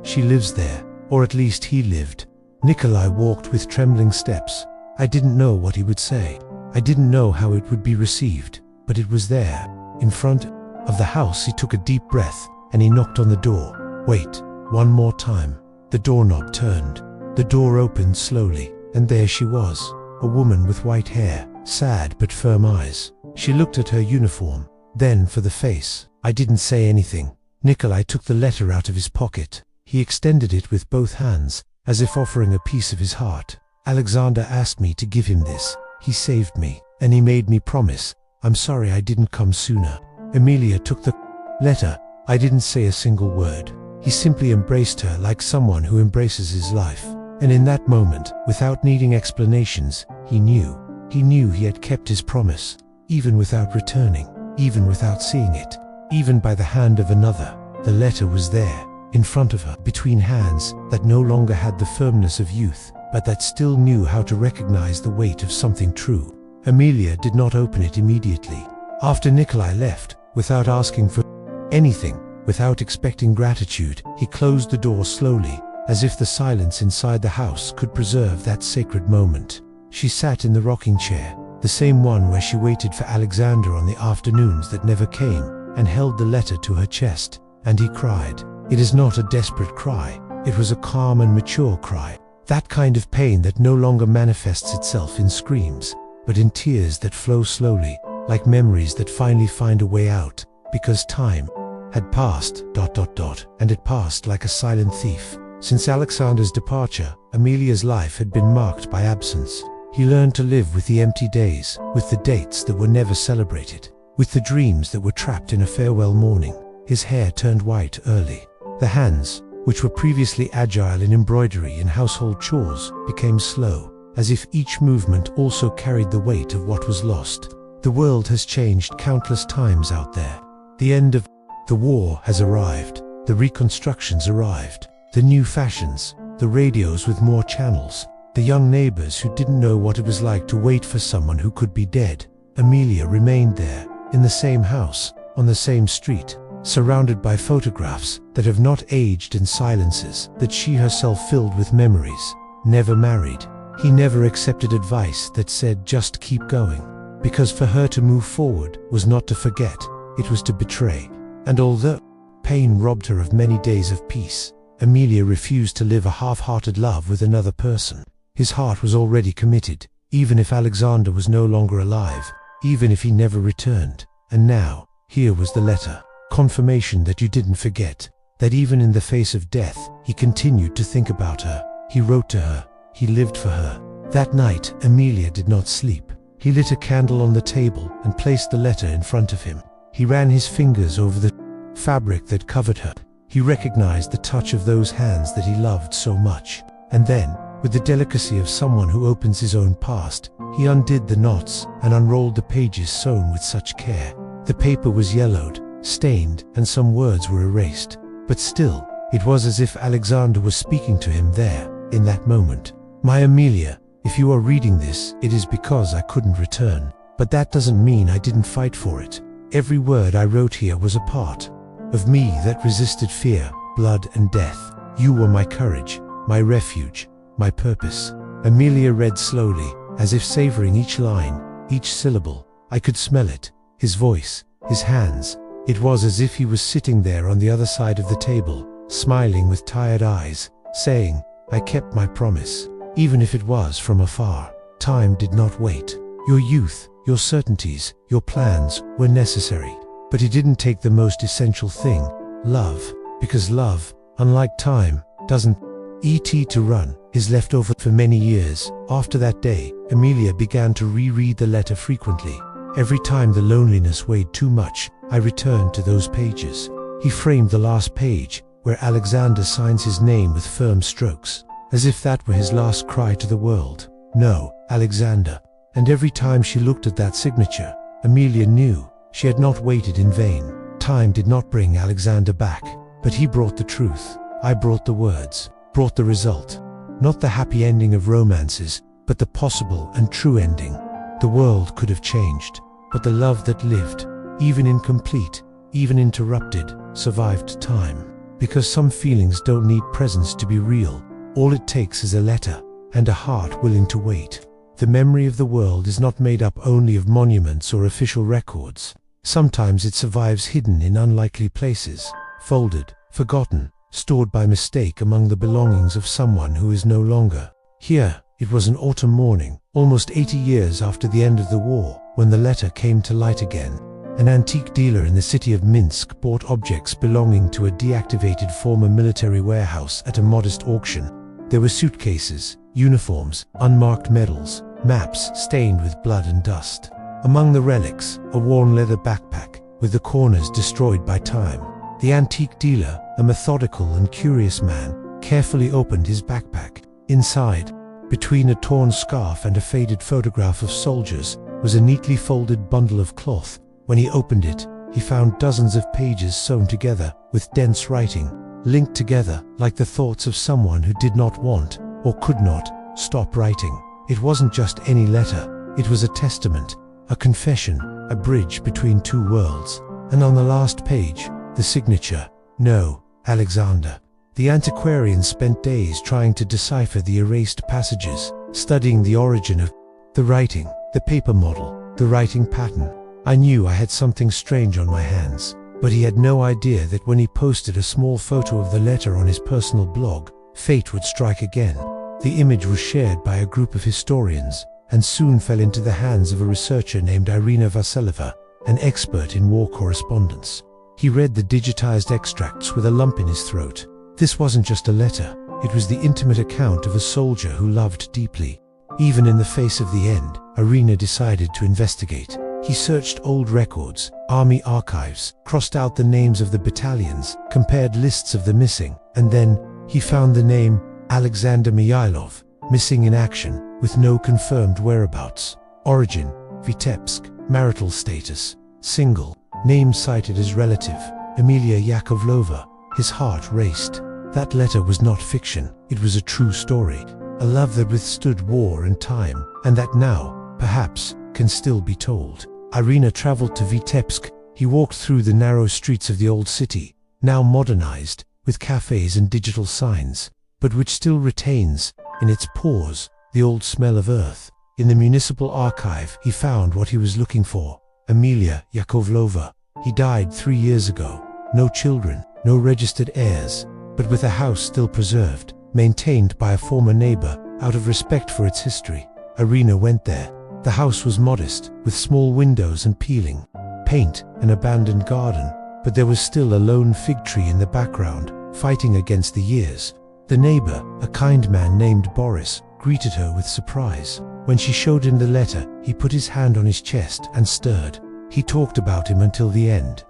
She lives there, or at least he lived. Nikolai walked with trembling steps. I didn't know what he would say. I didn't know how it would be received, but it was there, in front of the house. He took a deep breath, and he knocked on the door. Wait, one more time. The doorknob turned. The door opened slowly, and there she was, a woman with white hair, sad but firm eyes. She looked at her uniform, then for the face. I didn't say anything. Nikolai took the letter out of his pocket. He extended it with both hands, as if offering a piece of his heart. Aleksandr asked me to give him this. He saved me, and he made me promise. I'm sorry I didn't come sooner. Emilia took the letter. I didn't say a single word. He simply embraced her like someone who embraces his life. And in that moment, without needing explanations, he knew. He knew he had kept his promise, even without returning, even without seeing it, even by the hand of another. The letter was there, in front of her, between hands that no longer had the firmness of youth, but that still knew how to recognize the weight of something true. Emilia did not open it immediately. After Nikolai left, without asking for anything, without expecting gratitude, he closed the door slowly, as if the silence inside the house could preserve that sacred moment. She sat in the rocking chair, the same one where she waited for Aleksandr on the afternoons that never came, and held the letter to her chest, and he cried. It is not a desperate cry. It was a calm and mature cry. That kind of pain that no longer manifests itself in screams, but in tears that flow slowly, like memories that finally find a way out, because time had passed, and it passed like a silent thief. Since Aleksandr's departure, Emilia's life had been marked by absence. He learned to live with the empty days, with the dates that were never celebrated, with the dreams that were trapped in a farewell morning. His hair turned white early. The hands, which were previously agile in embroidery and household chores, became slow, as if each movement also carried the weight of what was lost. The world has changed countless times out there. The end of the war has arrived. The reconstructions arrived. The new fashions, the radios with more channels, the young neighbors who didn't know what it was like to wait for someone who could be dead. Emilia remained there, in the same house, on the same street, surrounded by photographs that have not aged and silences that she herself filled with memories. Never married. He never accepted advice that said just keep going, because for her to move forward was not to forget, it was to betray. And although pain robbed her of many days of peace, Emilia refused to live a half-hearted love with another person. His heart was already committed, even if Aleksandr was no longer alive, even if he never returned. And now, here was the letter. Confirmation that you didn't forget, that even in the face of death, he continued to think about her. He wrote to her. He lived for her. That night, Emilia did not sleep. He lit a candle on the table and placed the letter in front of him. He ran his fingers over the fabric that covered her. He recognized the touch of those hands that he loved so much. And then, with the delicacy of someone who opens his own past, he undid the knots and unrolled the pages sewn with such care. The paper was yellowed, stained, and some words were erased. But still, it was as if Aleksandr was speaking to him there, in that moment. My Emilia, if you are reading this, it is because I couldn't return. But that doesn't mean I didn't fight for it. Every word I wrote here was a part of me that resisted fear, blood, and death. You were my courage, my refuge, my purpose. Emilia read slowly, as if savoring each line, each syllable. I could smell it, his voice, his hands. It was as if he was sitting there on the other side of the table, smiling with tired eyes, saying, I kept my promise, even if it was from afar. Time did not wait. Your youth, your certainties, your plans were necessary. But he didn't take the most essential thing, love, because love, unlike time, doesn't to run, is left over for many years. After that day, Emilia began to reread the letter frequently. Every time the loneliness weighed too much, I returned to those pages. He framed the last page, where Aleksandr signs his name with firm strokes, as if that were his last cry to the world. No, Aleksandr. And every time she looked at that signature, Emilia knew she had not waited in vain. Time did not bring Aleksandr back, but he brought the truth. I brought the words, brought the result. Not the happy ending of romances, but the possible and true ending. The world could have changed, but the love that lived, even incomplete, even interrupted, survived time. Because some feelings don't need presents to be real. All it takes is a letter, and a heart willing to wait. The memory of the world is not made up only of monuments or official records. Sometimes it survives hidden in unlikely places, folded, forgotten, stored by mistake among the belongings of someone who is no longer here. It was an autumn morning, almost 80 years after the end of the war, when the letter came to light again. An antique dealer in the city of Minsk bought objects belonging to a deactivated former military warehouse at a modest auction. There were suitcases, uniforms, unmarked medals, maps stained with blood and dust. Among the relics, a worn leather backpack, with the corners destroyed by time. The antique dealer, a methodical and curious man, carefully opened his backpack. Inside, between a torn scarf and a faded photograph of soldiers, was a neatly folded bundle of cloth. When he opened it, he found dozens of pages sewn together, with dense writing, linked together like the thoughts of someone who did not want, or could not, stop writing. It wasn't just any letter, it was a testament, a confession, a bridge between two worlds. And on the last page, the signature, "No, Aleksandr." The antiquarian spent days trying to decipher the erased passages, studying the origin of the writing, the paper model, the writing pattern. I knew I had something strange on my hands, but he had no idea that when he posted a small photo of the letter on his personal blog, fate would strike again. The image was shared by a group of historians, and soon fell into the hands of a researcher named Irina Vasileva, an expert in war correspondence. He read the digitized extracts with a lump in his throat. This wasn't just a letter, it was the intimate account of a soldier who loved deeply. Even in the face of the end, Irina decided to investigate. He searched old records, army archives, crossed out the names of the battalions, compared lists of the missing, and then he found the name Aleksandr Mikhailov, missing in action, with no confirmed whereabouts. Origin, Vitebsk. Marital status, single. Name cited as relative, Emilia Yakovleva. His heart raced. That letter was not fiction, it was a true story. A love that withstood war and time, and that now, perhaps, can still be told. Irina traveled to Vitebsk. He walked through the narrow streets of the old city, now modernized, with cafes and digital signs, but which still retains, in its pores, the old smell of earth. In the municipal archive, he found what he was looking for, Emilia Yakovleva. He died 3 years ago. No children, no registered heirs, but with a house still preserved, maintained by a former neighbor, out of respect for its history. Irina went there. The house was modest, with small windows and peeling paint, an abandoned garden, but there was still a lone fig tree in the background, fighting against the years. The neighbor, a kind man named Boris, greeted her with surprise. When she showed him the letter, he put his hand on his chest and stirred. He talked about him until the end.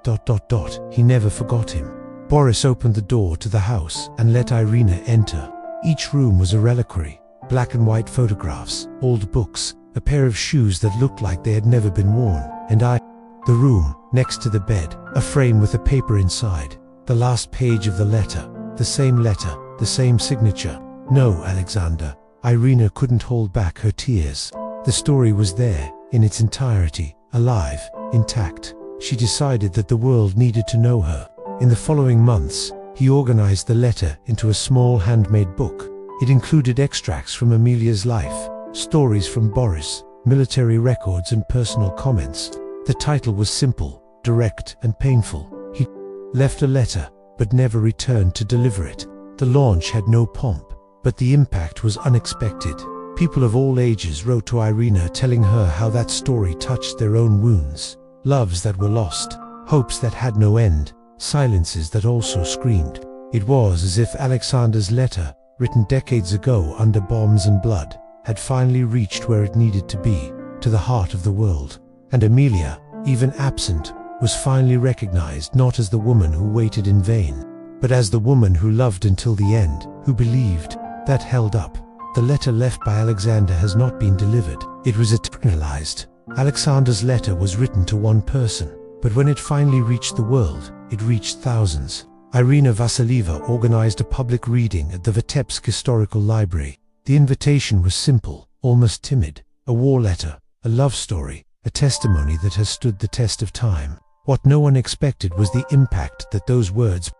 He never forgot him. Boris opened the door to the house and let Irina enter. Each room was a reliquary. Black and white photographs, old books, a pair of shoes that looked like they had never been worn, and the room, next to the bed, a frame with a paper inside. The last page of the letter, the same signature. No, Aleksandr. Irina couldn't hold back her tears. The story was there, in its entirety, alive, intact. She decided that the world needed to know her. In the following months, he organized the letter into a small handmade book. It included extracts from Emilia's life, stories from Boris, military records and personal comments. The title was simple, direct and painful. He left a letter, but never returned to deliver it. The launch had no pomp, but the impact was unexpected. People of all ages wrote to Irina telling her how that story touched their own wounds. Loves that were lost, hopes that had no end, silences that also screamed. It was as if Aleksandr's letter, written decades ago under bombs and blood, had finally reached where it needed to be, to the heart of the world. And Emilia, even absent, was finally recognized not as the woman who waited in vain, but as the woman who loved until the end, who believed. That held up. The letter left by Aleksandr has not been delivered. It was eternalized. Aleksandr's letter was written to one person, but when it finally reached the world, it reached thousands. Irina Vasileva organized a public reading at the Vitebsk Historical Library. The invitation was simple, almost timid. A war letter, a love story, a testimony that has stood the test of time. What no one expected was the impact that those words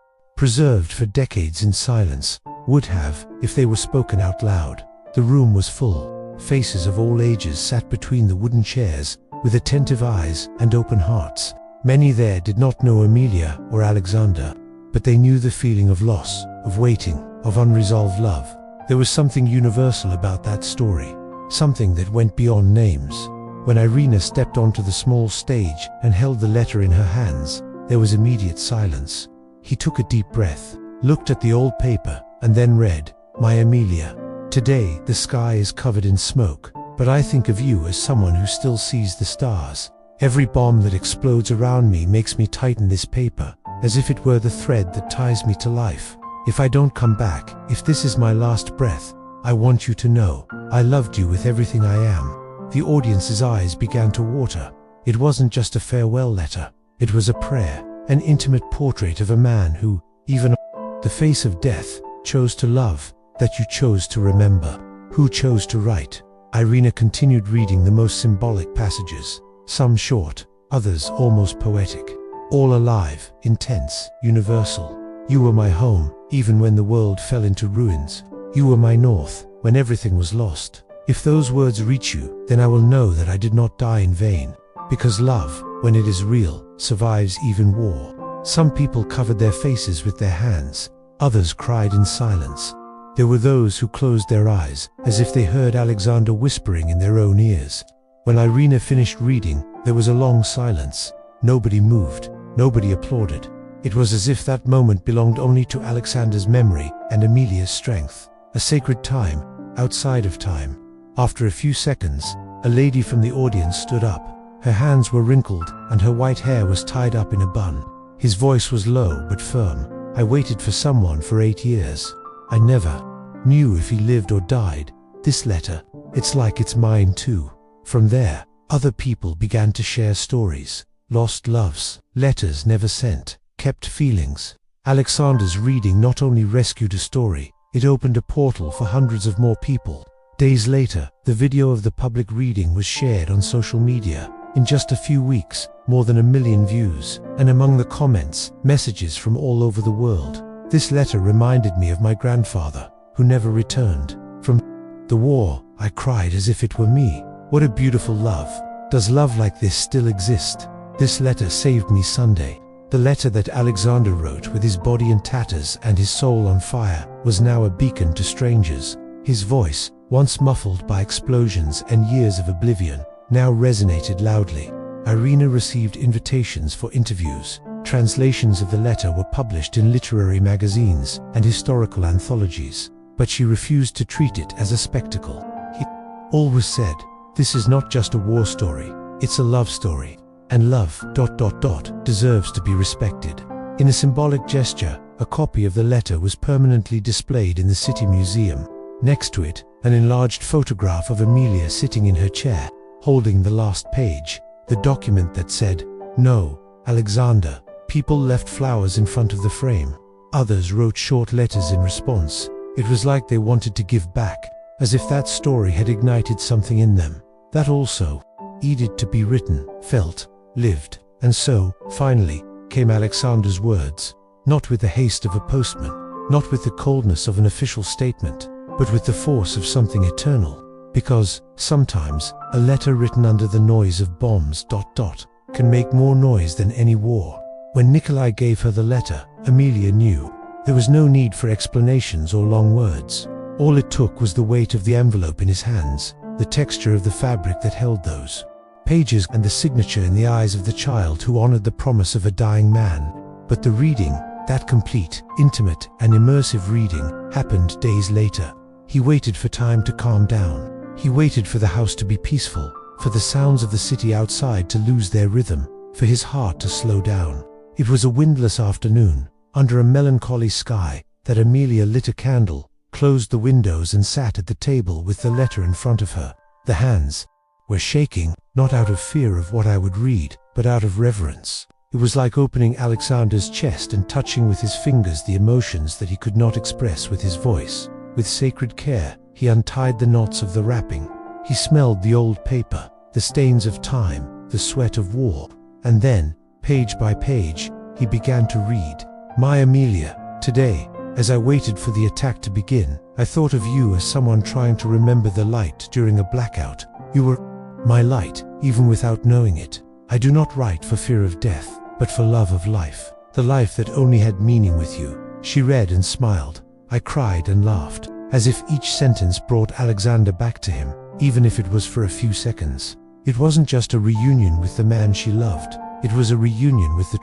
preserved for decades in silence, would have, if they were spoken out loud. The room was full. Faces of all ages sat between the wooden chairs, with attentive eyes and open hearts. Many there did not know Amelia or Aleksandr, but they knew the feeling of loss, of waiting, of unresolved love. There was something universal about that story, something that went beyond names. When Irina stepped onto the small stage and held the letter in her hands, there was immediate silence. He took a deep breath, looked at the old paper, and then read, "My Amelia, today the sky is covered in smoke, but I think of you as someone who still sees the stars. Every bomb that explodes around me makes me tighten this paper, as if it were the thread that ties me to life. If I don't come back, if this is my last breath, I want you to know, I loved you with everything I am." The audience's eyes began to water. It wasn't just a farewell letter. It was a prayer, an intimate portrait of a man who, even the face of death, chose to love, that you chose to remember, who chose to write. Irina continued reading the most symbolic passages, some short, others almost poetic, all alive, intense, universal. You were my home, even when the world fell into ruins. You were my north, when everything was lost. If those words reach you, then I will know that I did not die in vain, because love, when it is real, survives even war. Some people covered their faces with their hands, others cried in silence. There were those who closed their eyes, as if they heard Aleksandr whispering in their own ears. When Irina finished reading, there was a long silence. Nobody moved, nobody applauded. It was as if that moment belonged only to Aleksandr's memory and Amelia's strength, a sacred time, outside of time. After a few seconds, a lady from the audience stood up. Her hands were wrinkled, and her white hair was tied up in a bun. His voice was low but firm. "I waited for someone for 8 years. I never knew if he lived or died. This letter, it's like it's mine too." From there, other people began to share stories. Lost loves, letters never sent, kept feelings. Aleksandr's reading not only rescued a story, it opened a portal for hundreds of more people. Days later, the video of the public reading was shared on social media. In just a few weeks, more than 1 million views, and among the comments, messages from all over the world. "This letter reminded me of my grandfather, who never returned from the war. I cried as if it were me. What a beautiful love. Does love like this still exist? This letter saved me Sunday." The letter that Aleksandr wrote with his body in tatters and his soul on fire was now a beacon to strangers. His voice, once muffled by explosions and years of oblivion, now resonated loudly. Irina received invitations for interviews. Translations of the letter were published in literary magazines and historical anthologies, but she refused to treat it as a spectacle. He always said, "This is not just a war story, it's a love story. And love, deserves to be respected." In a symbolic gesture, a copy of the letter was permanently displayed in the City Museum. Next to it, an enlarged photograph of Amelia sitting in her chair, holding the last page, the document that said, "No, Aleksandr." People left flowers in front of the frame. Others wrote short letters in response. It was like they wanted to give back, as if that story had ignited something in them that also needed to be written, felt, lived. And so, finally, came Aleksandr's words, not with the haste of a postman, not with the coldness of an official statement, but with the force of something eternal. Because, sometimes, a letter written under the noise of bombs can make more noise than any war. When Nikolai gave her the letter, Amelia knew. There was no need for explanations or long words. All it took was the weight of the envelope in his hands, the texture of the fabric that held those pages, and the signature in the eyes of the child who honored the promise of a dying man. But the reading, that complete, intimate, and immersive reading, happened days later. He waited for time to calm down. He waited for the house to be peaceful, for the sounds of the city outside to lose their rhythm, for his heart to slow down. It was a windless afternoon, under a melancholy sky, that Amelia lit a candle, closed the windows and sat at the table with the letter in front of her. The hands were shaking, not out of fear of what I would read, but out of reverence. It was like opening Aleksandr's chest and touching with his fingers the emotions that he could not express with his voice. With sacred care, he untied the knots of the wrapping. He smelled the old paper, the stains of time, the sweat of war. And then, page by page, he began to read. "My Amelia, Today, as I waited for the attack to begin, I thought of you as someone trying to remember the light during a blackout. You were my light, even without knowing it. I do not write for fear of death, but for love of life, the life that only had meaning with you." She read and smiled. I cried and laughed, as if each sentence brought Aleksandr back to him, even if it was for a few seconds. It wasn't just a reunion with the man she loved. It was a reunion with the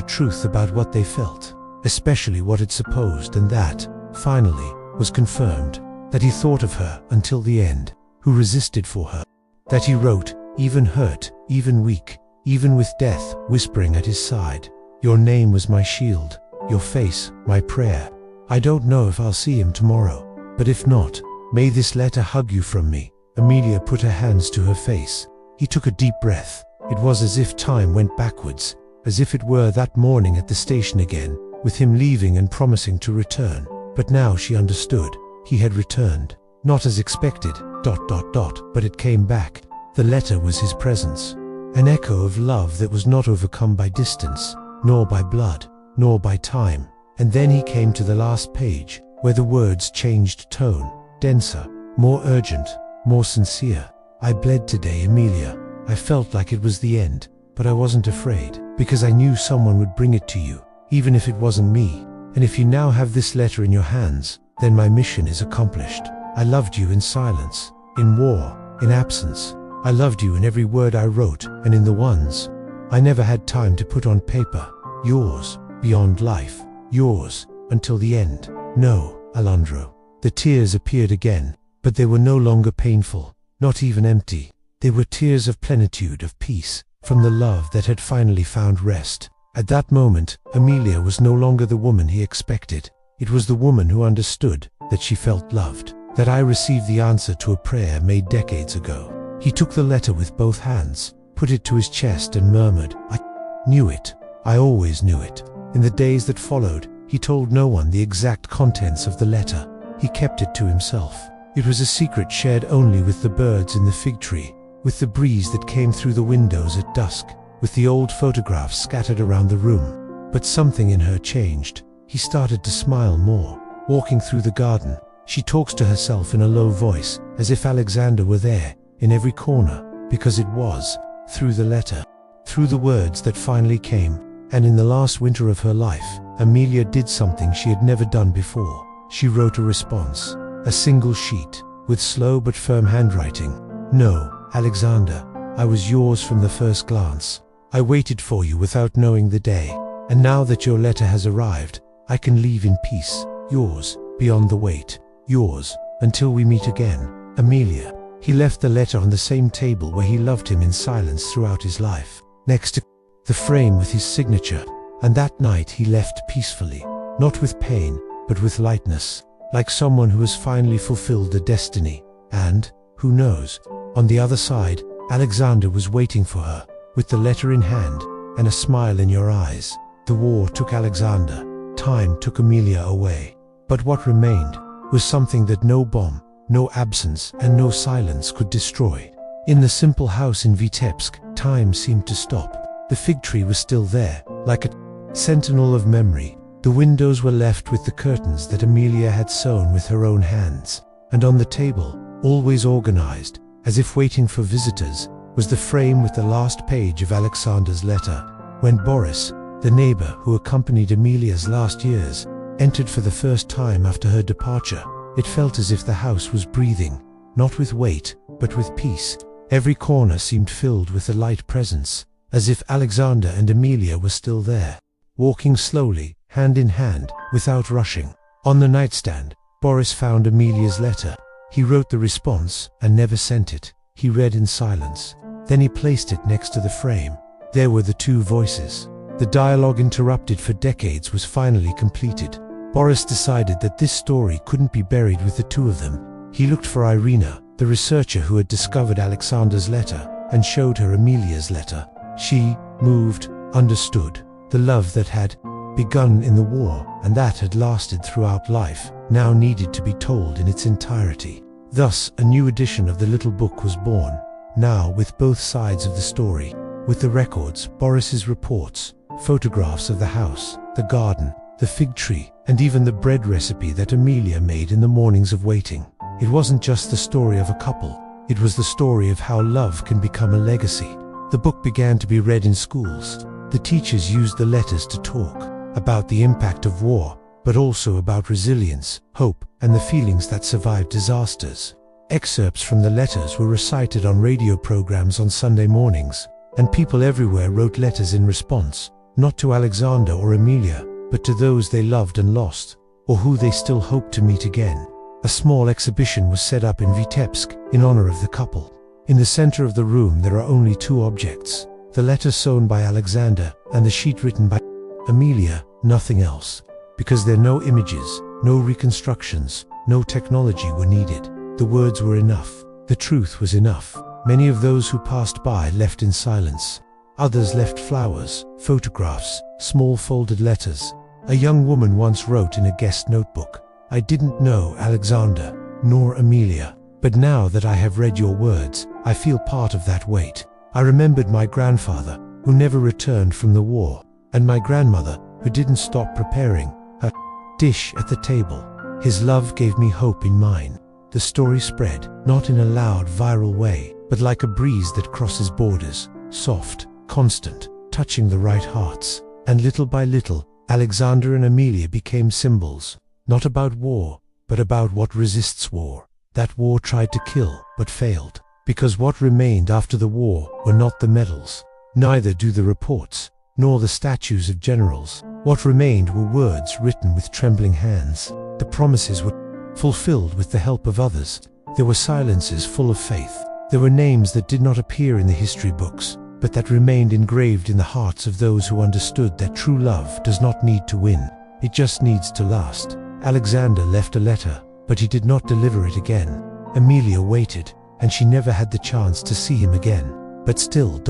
truth about what they felt, especially what it supposed, and that, finally, was confirmed, that he thought of her until the end, who resisted for her, that he wrote, even hurt, even weak, even with death whispering at his side. Your name was my shield, your face, my prayer. I don't know if I'll see him tomorrow, but if not, may this letter hug you from me. Emilia put her hands to her face. He took a deep breath. It was as if time went backwards, as if it were that morning at the station again, with him leaving and promising to return. But now she understood. He had returned, not as expected, but it came back. The letter was his presence, an echo of love that was not overcome by distance, nor by blood, nor by time. And then he came to the last page, where the words changed tone, denser, more urgent, more sincere. I bled today, Emilia. I felt like it was the end, but I wasn't afraid, because I knew someone would bring it to you, even if it wasn't me. And if you now have this letter in your hands, then my mission is accomplished. I loved you in silence, in war, in absence. I loved you in every word I wrote, and in the ones I never had time to put on paper. Yours, beyond life. Yours, until the end. No, Aleksandr. The tears appeared again, but they were no longer painful, not even empty. They were tears of plenitude, of peace, from the love that had finally found rest. At that moment, Emilia was no longer the woman he expected. It was the woman who understood that she felt loved, that I received the answer to a prayer made decades ago. He took the letter with both hands, put it to his chest and murmured, "I knew it. I always knew it." In the days that followed, he told no one the exact contents of the letter. He kept it to himself. It was a secret shared only with the birds in the fig tree, with the breeze that came through the windows at dusk, with the old photographs scattered around the room. But something in her changed. He started to smile more. Walking through the garden, she talks to herself in a low voice, as if Aleksandr were there, in every corner, because it was, through the letter, through the words that finally came. And in the last winter of her life, Emilia did something she had never done before. She wrote a response, a single sheet, with slow but firm handwriting. "No, Aleksandr, I was yours from the first glance. I waited for you without knowing the day. And now that your letter has arrived, I can leave in peace. Yours, beyond the wait. Yours, until we meet again, Emilia." He left the letter on the same table where he loved him in silence throughout his life, next to the frame with his signature. And that night he left peacefully, not with pain, but with lightness, like someone who has finally fulfilled a destiny. And, who knows, on the other side, Aleksandr was waiting for her, with the letter in hand, and a smile in your eyes. The war took Aleksandr, time took Emilia away. But what remained was something that no bomb, no absence, and no silence could destroy. In the simple house in Vitebsk, time seemed to stop. The fig tree was still there, like a sentinel of memory. The windows were left with the curtains that Emilia had sewn with her own hands. And on the table, always organized, as if waiting for visitors, was the frame with the last page of Aleksandr's letter. When Boris, the neighbor who accompanied Emilia's last years, entered for the first time after her departure, it felt as if the house was breathing, not with weight, but with peace. Every corner seemed filled with a light presence, as if Aleksandr and Emilia were still there, walking slowly, hand in hand, without rushing. On the nightstand, Boris found Emilia's letter. He wrote the response and never sent it. He read in silence. Then he placed it next to the frame. There were the two voices. The dialogue interrupted for decades was finally completed. Boris decided that this story couldn't be buried with the two of them. He looked for Irina, the researcher who had discovered Aleksandr's letter, and showed her Emilia's letter. She, moved, understood. The love that had begun in the war, and that had lasted throughout life, now needed to be told in its entirety. Thus, a new edition of the little book was born, now with both sides of the story, with the records, Boris's reports, photographs of the house, the garden, the fig tree, and even the bread recipe that Amelia made in the mornings of waiting. It wasn't just the story of a couple, it was the story of how love can become a legacy. The book began to be read in schools. The teachers used the letters to talk about the impact of war, but also about resilience, hope, and the feelings that survived disasters. Excerpts from the letters were recited on radio programs on Sunday mornings, and people everywhere wrote letters in response, not to Aleksandr or Amelia, but to those they loved and lost, or who they still hoped to meet again. A small exhibition was set up in Vitebsk in honor of the couple. In the center of the room there are only two objects: the letter sewn by Aleksandr and the sheet written by Amelia, nothing else. Because there are no images, no reconstructions, no technology were needed. The words were enough. The truth was enough. Many of those who passed by left in silence. Others left flowers, photographs, small folded letters. A young woman once wrote in a guest notebook, "I didn't know Aleksandr, nor Amelia, but now that I have read your words, I feel part of that weight. I remembered my grandfather, who never returned from the war, and my grandmother, who didn't stop preparing her dish at the table. His love gave me hope in mine." The story spread, not in a loud, viral way, but like a breeze that crosses borders, soft, constant, touching the right hearts. And little by little, Aleksandr and Amelia became symbols, not about war, but about what resists war. That war tried to kill, but failed, because what remained after the war were not the medals. Neither do the reports, nor the statues of generals. What remained were words written with trembling hands. The promises were fulfilled with the help of others. There were silences full of faith. There were names that did not appear in the history books, but that remained engraved in the hearts of those who understood that true love does not need to win. It just needs to last. Aleksandr left a letter, but he did not deliver it again. Amelia waited, and she never had the chance to see him again. But still,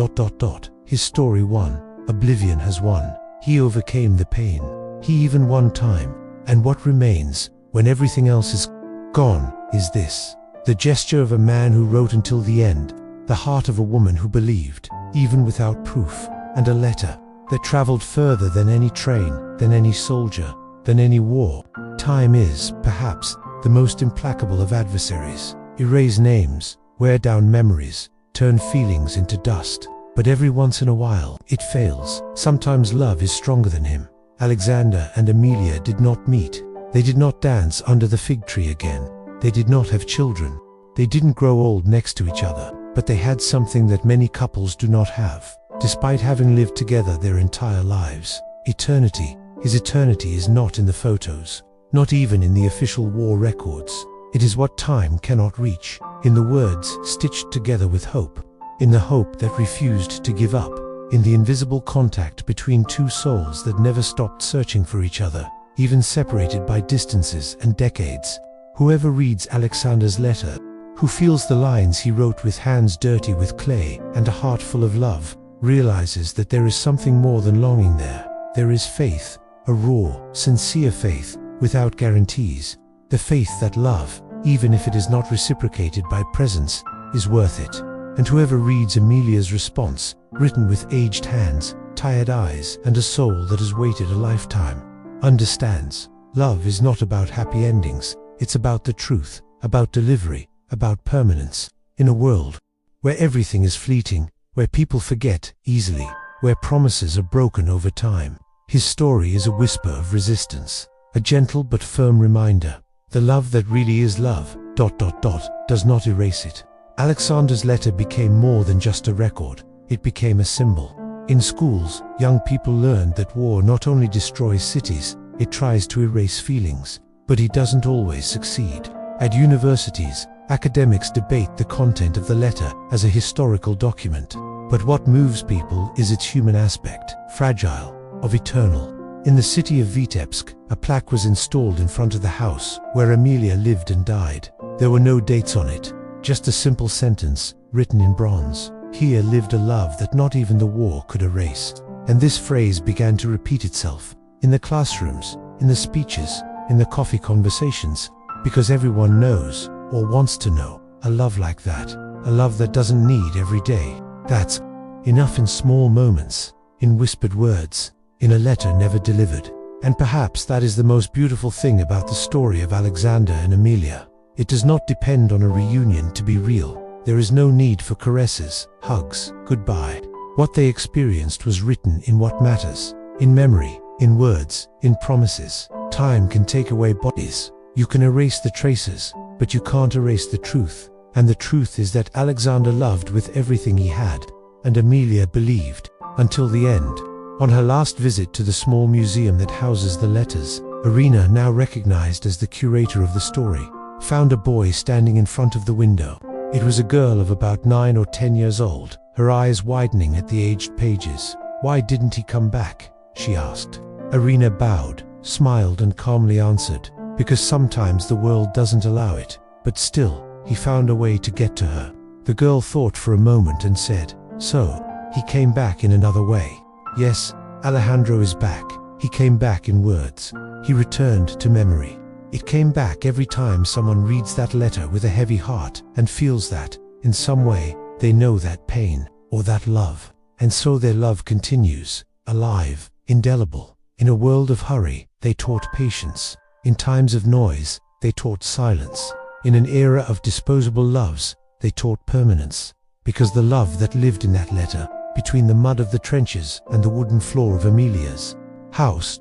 his story won. Oblivion has won. He overcame the pain. He even won time. And what remains, when everything else is gone, is this: the gesture of a man who wrote until the end, the heart of a woman who believed, even without proof, and a letter that traveled further than any train, than any soldier, than any war. Time is, perhaps, the most implacable of adversaries. Erase names, wear down memories, turn feelings into dust. But every once in a while, it fails. Sometimes love is stronger than him. Aleksandr and Amelia did not meet. They did not dance under the fig tree again. They did not have children. They didn't grow old next to each other. But they had something that many couples do not have, despite having lived together their entire lives: eternity. His eternity is not in the photos, not even in the official war records. It is what time cannot reach, in the words stitched together with hope, in the hope that refused to give up, in the invisible contact between two souls that never stopped searching for each other, even separated by distances and decades. Whoever reads Aleksandr's letter, who feels the lines he wrote with hands dirty with clay and a heart full of love, realizes that there is something more than longing there. There is faith, a raw, sincere faith, without guarantees. The faith that love, even if it is not reciprocated by presence, is worth it. And whoever reads Amelia's response, written with aged hands, tired eyes, and a soul that has waited a lifetime, understands. Love is not about happy endings. It's about the truth, about delivery, about permanence. In a world where everything is fleeting, where people forget easily, where promises are broken over time, his story is a whisper of resistance, a gentle but firm reminder. The love that really is love, does not erase it. Aleksandr's letter became more than just a record. It became a symbol. In schools, young people learned that war not only destroys cities, it tries to erase feelings. But he doesn't always succeed. At universities, academics debate the content of the letter as a historical document. But what moves people is its human aspect, fragile, of eternal. In the city of Vitebsk, a plaque was installed in front of the house where Amelia lived and died. There were no dates on it, just a simple sentence, written in bronze: "Here lived a love that not even the war could erase." And this phrase began to repeat itself, in the classrooms, in the speeches, in the coffee conversations, because everyone knows, or wants to know, a love like that, a love that doesn't need every day. That's enough in small moments, in whispered words, in a letter never delivered. And perhaps that is the most beautiful thing about the story of Aleksandr and Emilia. It does not depend on a reunion to be real. There is no need for caresses, hugs, goodbye. What they experienced was written in what matters. In memory, in words, in promises. Time can take away bodies. You can erase the traces, but you can't erase the truth. And the truth is that Aleksandr loved with everything he had, and Emilia believed, until the end. On her last visit to the small museum that houses the letters, Irina, now recognized as the curator of the story, found a boy standing in front of the window. It was a girl of about 9 or 10 years old, her eyes widening at the aged pages. "Why didn't he come back?" she asked. Irina bowed, smiled and calmly answered, "Because sometimes the world doesn't allow it." But still, he found a way to get to her. The girl thought for a moment and said, "So, he came back in another way." Yes, Alejandro is back. He came back in words. He returned to memory. It came back every time someone reads that letter with a heavy heart and feels that, in some way, they know that pain, or that love. And so their love continues, alive, indelible. In a world of hurry, they taught patience. In times of noise, they taught silence. In an era of disposable loves, they taught permanence. Because the love that lived in that letter, between the mud of the trenches and the wooden floor of Emilia's house,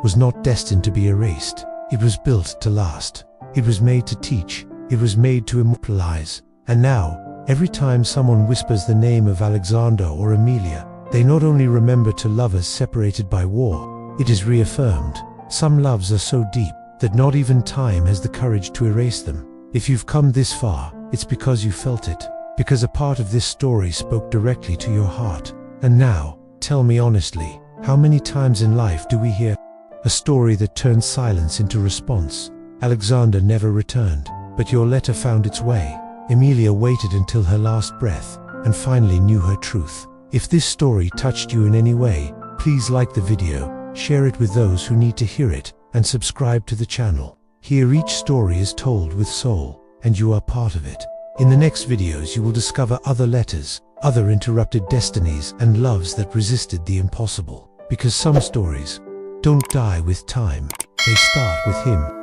was not destined to be erased. It was built to last. It was made to teach. It was made to immortalize. And now, every time someone whispers the name of Aleksandr or Emilia, they not only remember two lovers separated by war, it is reaffirmed. Some loves are so deep that not even time has the courage to erase them. If you've come this far, it's because you felt it. Because a part of this story spoke directly to your heart. And now, tell me honestly, how many times in life do we hear a story that turns silence into response? Aleksandr never returned, but your letter found its way. Emilia waited until her last breath, and finally knew her truth. If this story touched you in any way, please like the video, share it with those who need to hear it, and subscribe to the channel. Here each story is told with soul, and you are part of it. In the next videos you will discover other letters, other interrupted destinies and loves that resisted the impossible. Because some stories don't die with time, they start with him.